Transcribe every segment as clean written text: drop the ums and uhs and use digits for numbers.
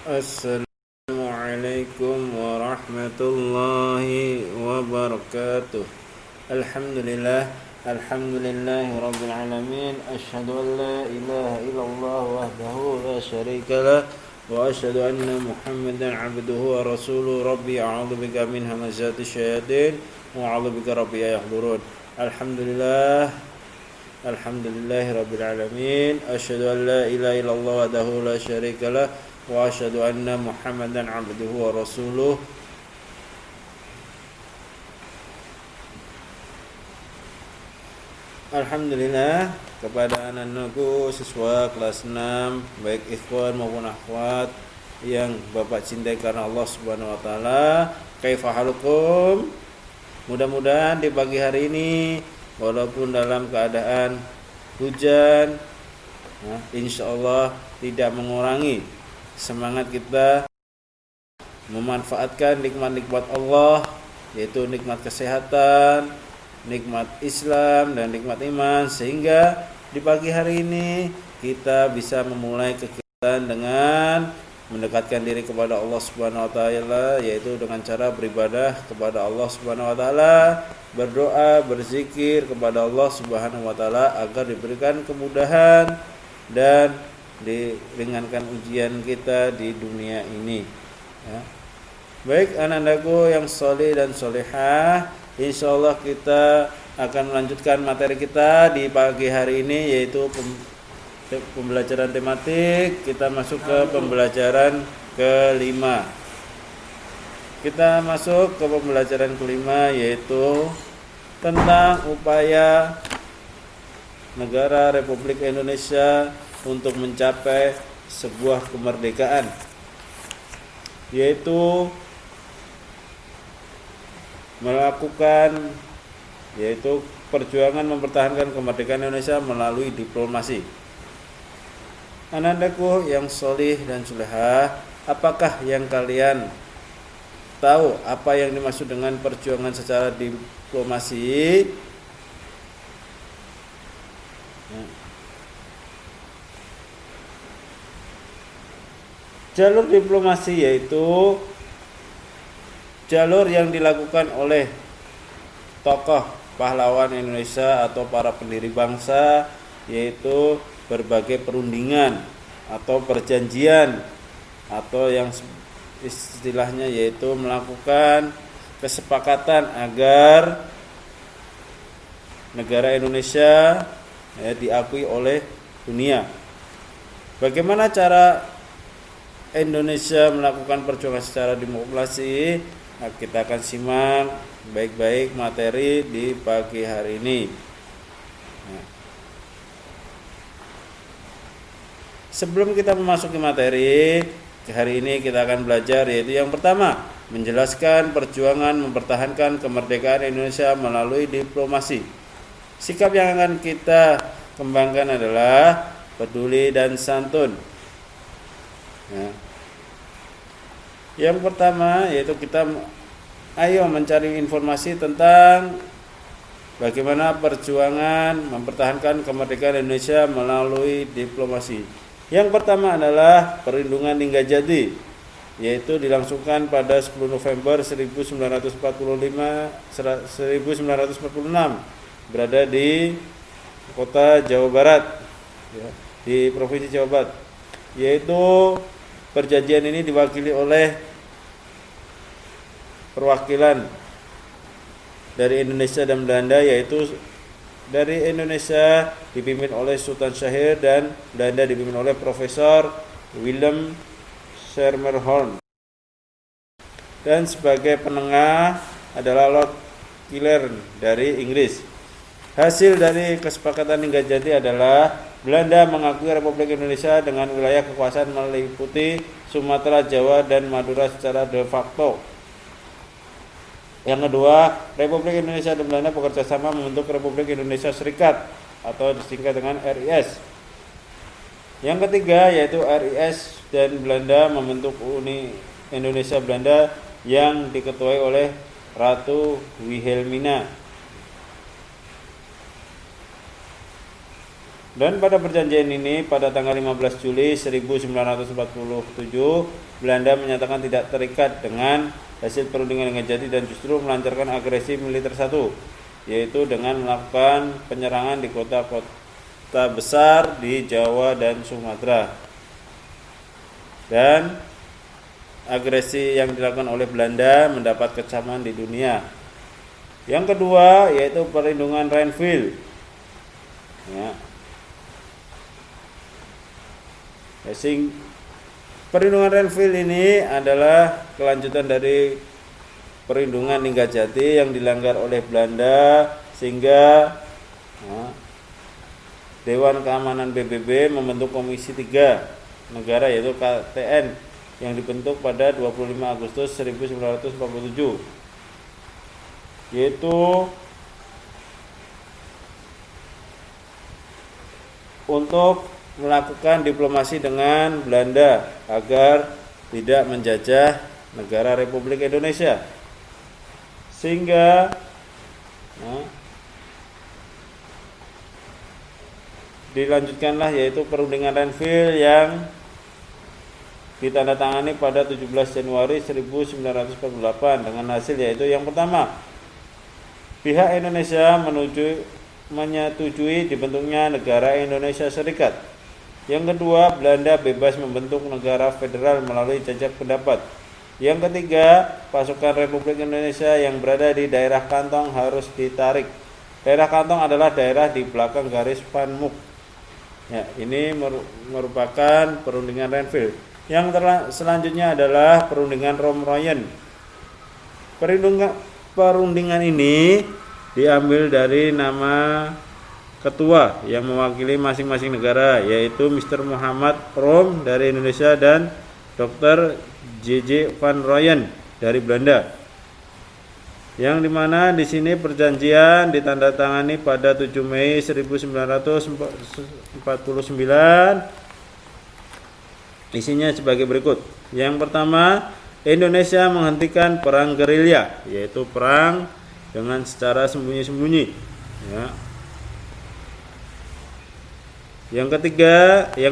Assalamualaikum warahmatullahi wabarakatuh. Alhamdulillah, alhamdulillahi rabbil alamin. Asyhadu an la ilaha illallah wahdahu la syarikalah wa asyhadu anna Muhammadan abduhu wa rasuluhu. Rabbi a'udzu bika min hamazati syayatin wa a'udzu bika rabbi yahdurun. Alhamdulillah, alhamdulillahi rabbil alamin. Asyhadu an la ilaha illallah wahdahu la syarikalah wa asyhadu anna Muhammadan abduhu wa rasuluh. Alhamdulillah kepada anak-anakku siswa kelas 6 baik ikhwan maupun akhwat yang Bapak cintai karena Allah Subhanahu wa taala. Kaifa halukum? Mudah-mudahan di pagi hari ini walaupun dalam keadaan hujan, insyaallah tidak mengurangi semangat kita memanfaatkan nikmat-nikmat Allah, yaitu nikmat kesehatan, nikmat Islam, dan nikmat iman, sehingga di pagi hari ini kita bisa memulai kegiatan dengan mendekatkan diri kepada Allah Subhanahu wa taala, yaitu dengan cara beribadah kepada Allah Subhanahu wa taala, berdoa, berzikir kepada Allah Subhanahu wa taala agar diberikan kemudahan dan diringankan ujian kita di dunia ini. Ya. Baik anak-anakku yang soleh dan solehah, insyaallah kita akan melanjutkan materi kita di pagi hari ini, yaitu pembelajaran tematik. Kita masuk ke pembelajaran kelima. Kita masuk ke pembelajaran kelima, yaitu tentang upaya negara Republik Indonesia untuk mencapai sebuah kemerdekaan, yaitu melakukan perjuangan mempertahankan kemerdekaan Indonesia melalui diplomasi. Anak-anakku yang solih dan solehah, apakah yang kalian tahu apa yang dimaksud dengan perjuangan secara diplomasi? Jalur diplomasi yaitu jalur yang dilakukan oleh tokoh pahlawan Indonesia atau para pendiri bangsa, yaitu berbagai perundingan atau perjanjian, atau yang istilahnya yaitu melakukan kesepakatan agar negara Indonesia diakui oleh dunia. Bagaimana cara Indonesia melakukan perjuangan secara diplomasi? Kita akan simak baik-baik materi di pagi hari ini. Sebelum kita memasuki materi, hari ini kita akan belajar, yaitu yang pertama, menjelaskan perjuangan mempertahankan kemerdekaan Indonesia melalui diplomasi. Sikap yang akan kita kembangkan adalah peduli dan santun. Yang pertama yaitu kita mencari informasi tentang bagaimana perjuangan mempertahankan kemerdekaan Indonesia melalui diplomasi. Yang pertama adalah perlindungan Linggajati, yaitu dilangsungkan pada 10 November 1946 berada di kota Jawa Barat, di provinsi Jawa Barat. Yaitu perjanjian ini diwakili oleh perwakilan dari Indonesia dan Belanda, yaitu dari Indonesia dipimpin oleh Sultan Syahrir dan Belanda dipimpin oleh Profesor Willem Schermerhorn. Dan sebagai penengah adalah Lord Killeen dari Inggris. Hasil dari kesepakatan Linggajati adalah Belanda mengakui Republik Indonesia dengan wilayah kekuasaan meliputi Sumatera, Jawa, dan Madura secara de facto. Yang kedua, Republik Indonesia dan Belanda bekerja sama membentuk Republik Indonesia Serikat atau disingkat dengan RIS. Yang ketiga yaitu RIS dan Belanda membentuk Uni Indonesia Belanda yang diketuai oleh Ratu Wilhelmina. Dan pada perjanjian ini pada tanggal 15 Juli 1947 Belanda menyatakan tidak terikat dengan hasil perundingan dengan Jati dan justru melancarkan agresi militer satu, yaitu dengan melakukan penyerangan di kota-kota besar di Jawa dan Sumatera. Dan agresi yang dilakukan oleh Belanda mendapat kecaman di dunia. Yang kedua yaitu perlindungan Rhinefeld. Perlindungan Rhinefeld ini adalah kelanjutan dari perlindungan Linggadjati yang dilanggar oleh Belanda, sehingga Dewan Keamanan PBB membentuk Komisi 3 Negara yaitu KTN yang dibentuk pada 25 Agustus 1947, yaitu untuk melakukan diplomasi dengan Belanda agar tidak menjajah negara Republik Indonesia, sehingga dilanjutkanlah yaitu perundingan Rhinefeld yang ditandatangani pada 17 Januari 1948 dengan hasil yaitu yang pertama, pihak Indonesia menyetujui dibentuknya negara Indonesia Serikat. Yang kedua, Belanda bebas membentuk negara federal melalui jajak pendapat. Yang ketiga, pasukan Republik Indonesia yang berada di daerah kantong harus ditarik. Daerah kantong adalah daerah di belakang garis Panmuk. Ini merupakan perundingan Rhinefeld. Yang selanjutnya adalah perundingan Rohm-Royen. Perundingan ini diambil dari nama ketua yang mewakili masing-masing negara, yaitu Mr. Muhammad Rohm dari Indonesia dan Dr. J.J. van Rooyen dari Belanda. Yang dimana di sini perjanjian ditandatangani pada 7 Mei 1949. Isinya sebagai berikut. Yang pertama, Indonesia menghentikan perang gerilya, yaitu perang dengan secara sembunyi-sembunyi. Yang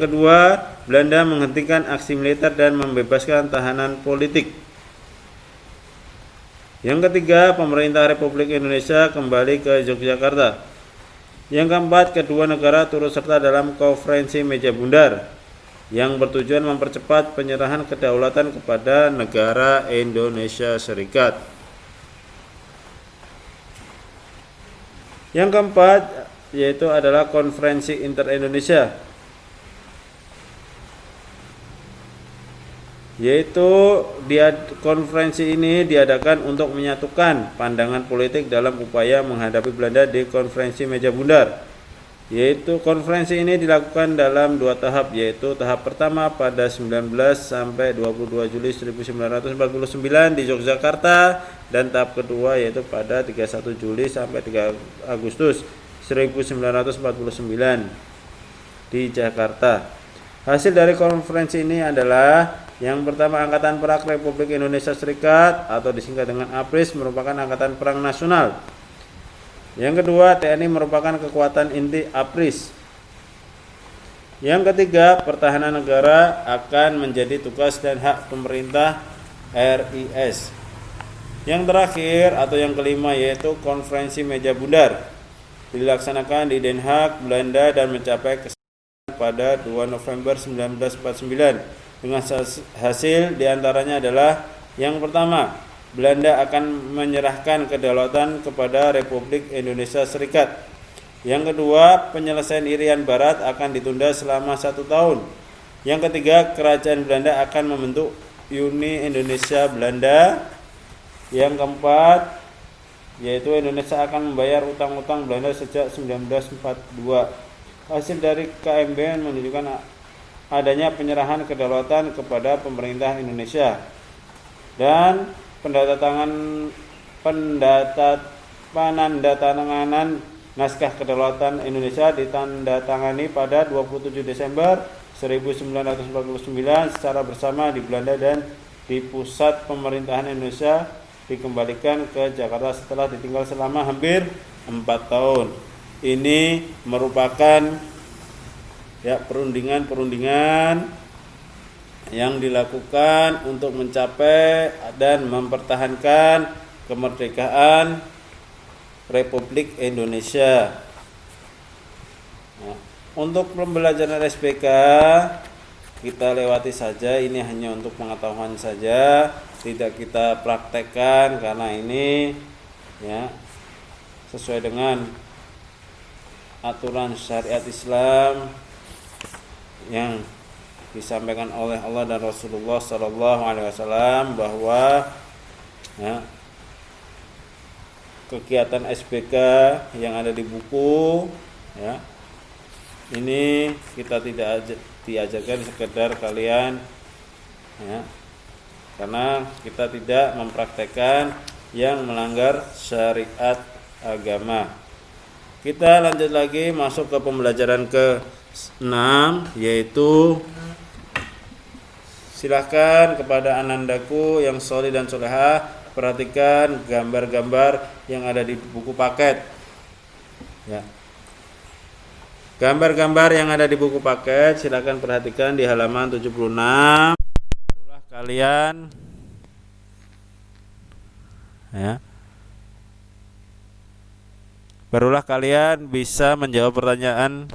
kedua, Belanda menghentikan aksi militer dan membebaskan tahanan politik. Yang ketiga, pemerintah Republik Indonesia kembali ke Yogyakarta. Yang keempat, kedua negara turut serta dalam konferensi meja bundar yang bertujuan mempercepat penyerahan kedaulatan kepada negara Indonesia Serikat. Yang keempat yaitu adalah konferensi inter-Indonesia, yaitu konferensi ini diadakan untuk menyatukan pandangan politik dalam upaya menghadapi Belanda di konferensi meja bundar. Yaitu konferensi ini dilakukan dalam 2 tahap, yaitu tahap pertama pada 19 sampai 22 Juli 1949 di Yogyakarta dan tahap kedua yaitu pada 31 Juli sampai 3 Agustus 1949 di Jakarta. Hasil dari konferensi ini adalah yang pertama, Angkatan Perang Republik Indonesia Serikat atau disingkat dengan APRIS merupakan angkatan perang nasional. Yang kedua, TNI merupakan kekuatan inti APRIS. Yang ketiga, pertahanan negara akan menjadi tugas dan hak pemerintah RIS. Yang terakhir atau yang kelima yaitu konferensi meja bundar dilaksanakan di Den Haag, Belanda dan mencapai kesepakatan pada 2 November 1949 dengan hasil diantaranya adalah yang pertama, Belanda akan menyerahkan kedaulatan kepada Republik Indonesia Serikat. Yang kedua, penyelesaian Irian Barat akan ditunda selama 1 tahun. Yang ketiga, kerajaan Belanda akan membentuk Uni Indonesia Belanda. Yang keempat, yaitu Indonesia akan membayar utang-utang Belanda sejak 1942. Hasil dari KMB menunjukkan adanya penyerahan kedaulatan kepada pemerintah Indonesia. Dan penandatanganan naskah kedaulatan Indonesia ditandatangani pada 27 Desember 1949 secara bersama di Belanda dan di pusat pemerintahan Indonesia dikembalikan ke Jakarta setelah ditinggal selama hampir 4 tahun. Ini merupakan ya perundingan yang dilakukan untuk mencapai dan mempertahankan kemerdekaan Republik Indonesia. Nah, untuk pembelajaran SPK kita lewati saja, ini hanya untuk pengetahuan saja, tidak kita praktekkan karena ini ya sesuai dengan aturan syariat Islam yang disampaikan oleh Allah dan Rasulullah SAW bahwa ya, kegiatan SPK yang ada di buku ya ini kita tidak diajarkan sekedar kalian ya, karena kita tidak mempraktekkan yang melanggar syariat agama. Kita lanjut lagi masuk ke pembelajaran ke-6, yaitu silahkan kepada anandaku yang solih dan solehah, perhatikan gambar-gambar yang ada di buku paket ya. Gambar-gambar yang ada di buku paket silakan perhatikan di halaman 76. Barulah kalian ya. Barulah kalian bisa menjawab pertanyaan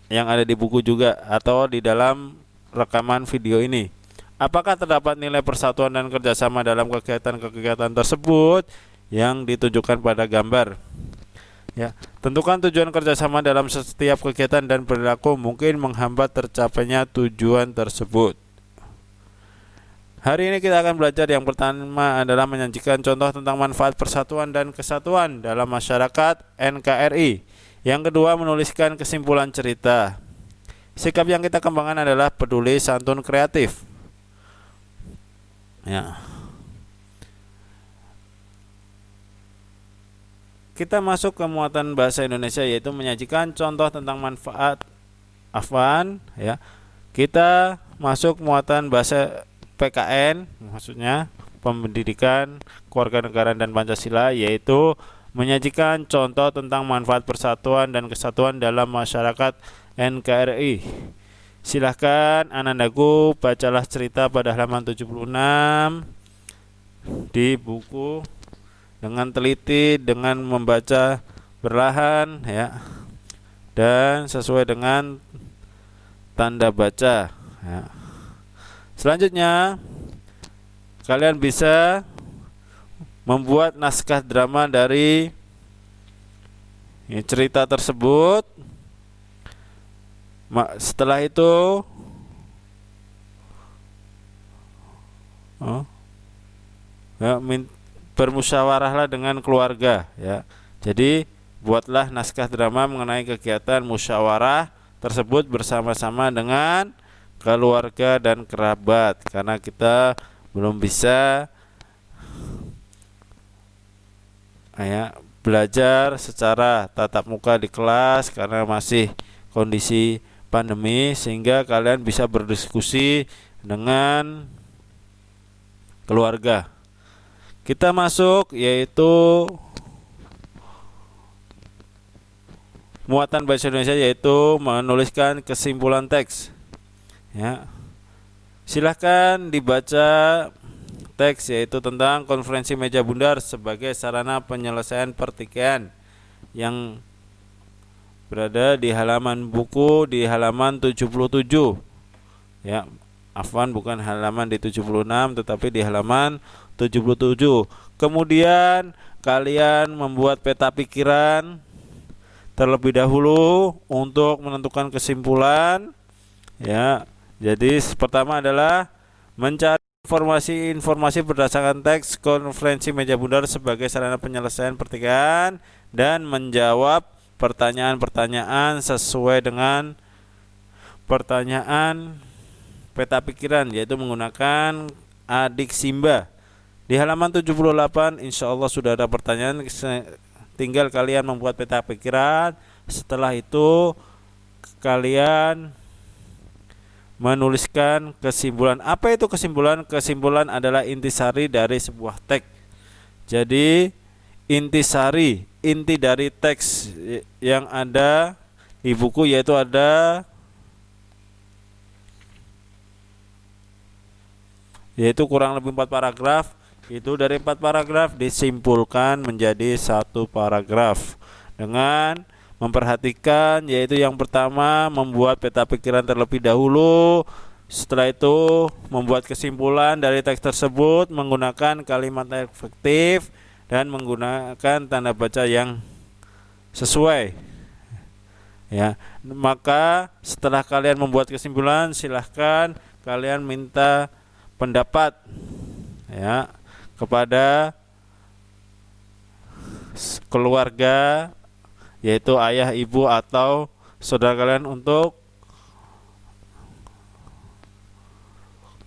yang ada di buku juga atau di dalam rekaman video ini. Apakah terdapat nilai persatuan dan kerjasama dalam kegiatan-kegiatan tersebut yang ditunjukkan pada gambar? Ya, tentukan tujuan kerjasama dalam setiap kegiatan dan perilaku mungkin menghambat tercapainya tujuan tersebut. Hari ini kita akan belajar yang pertama adalah menyajikan contoh tentang manfaat persatuan dan kesatuan dalam masyarakat NKRI. Yang kedua, menuliskan kesimpulan cerita. Sikap yang kita kembangkan adalah peduli, santun, kreatif. Ya. Kita masuk ke muatan bahasa Indonesia, yaitu menyajikan contoh tentang manfaat ya. Kita masuk muatan bahasa PKN, maksudnya pendidikan, kewarganegaraan dan Pancasila, yaitu menyajikan contoh tentang manfaat persatuan dan kesatuan dalam masyarakat NKRI. Silahkan anandaku bacalah cerita pada halaman 76 di buku dengan teliti, dengan membaca perlahan ya, dan sesuai dengan tanda baca ya. Selanjutnya kalian bisa membuat naskah drama dari cerita tersebut. Setelah itu bermusyawarahlah dengan keluarga ya. Jadi buatlah naskah drama mengenai kegiatan musyawarah tersebut bersama-sama dengan keluarga dan kerabat, karena kita belum bisa belajar secara tatap muka di kelas karena masih kondisi pandemi, sehingga kalian bisa berdiskusi dengan keluarga. Kita masuk yaitu muatan bahasa Indonesia, yaitu menuliskan kesimpulan teks ya. Silahkan dibaca teks, yaitu tentang konferensi meja bundar sebagai sarana penyelesaian pertikaian, yang berada di halaman buku di halaman 77 ya. Afwan, bukan halaman di 76 tetapi di halaman 77. Kemudian kalian membuat peta pikiran terlebih dahulu untuk menentukan kesimpulan ya. Jadi pertama adalah mencari informasi berdasarkan teks konferensi meja bundar sebagai sarana penyelesaian pertikaian dan menjawab pertanyaan-pertanyaan sesuai dengan pertanyaan peta pikiran, yaitu menggunakan adik Simba. Di halaman 78 insya Allah sudah ada pertanyaan, tinggal kalian membuat peta pikiran. Setelah itu kalian menuliskan kesimpulan. Apa itu kesimpulan? Kesimpulan adalah intisari dari sebuah teks. Jadi intisari, inti dari teks yang ada ibuku, yaitu ada kurang lebih 4 paragraf. Itu dari 4 paragraf disimpulkan menjadi 1 paragraf dengan memperhatikan, yaitu yang pertama membuat peta pikiran terlebih dahulu. Setelah itu membuat kesimpulan dari teks tersebut menggunakan kalimat efektif dan menggunakan tanda baca yang sesuai. Ya, maka setelah kalian membuat kesimpulan, silahkan kalian minta pendapat ya kepada keluarga, yaitu ayah, ibu, atau saudara kalian untuk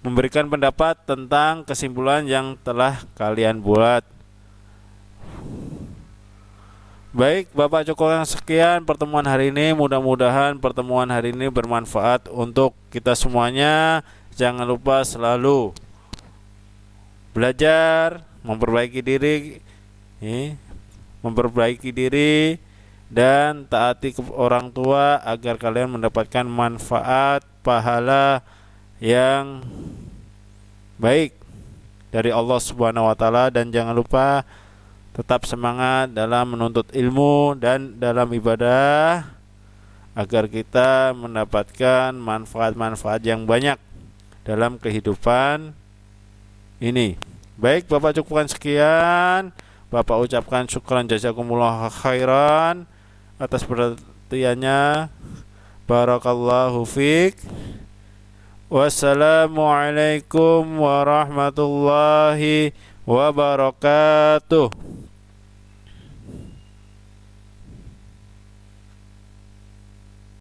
memberikan pendapat tentang kesimpulan yang telah kalian buat. Baik, Bapak cukupkan sekian pertemuan hari ini. Mudah-mudahan pertemuan hari ini bermanfaat untuk kita semuanya. Jangan lupa selalu belajar, memperbaiki diri, dan taati orang tua agar kalian mendapatkan manfaat pahala yang baik dari Allah Subhanahu wa taala. Dan jangan lupa tetap semangat dalam menuntut ilmu dan dalam ibadah agar kita mendapatkan manfaat-manfaat yang banyak dalam kehidupan ini. Baik, Bapak cukupkan sekian. Bapak ucapkan syukran jazakumullah khairan atas perhatiannya. Barakallahu fiik. Wassalamualaikum warahmatullahi wabarakatuh.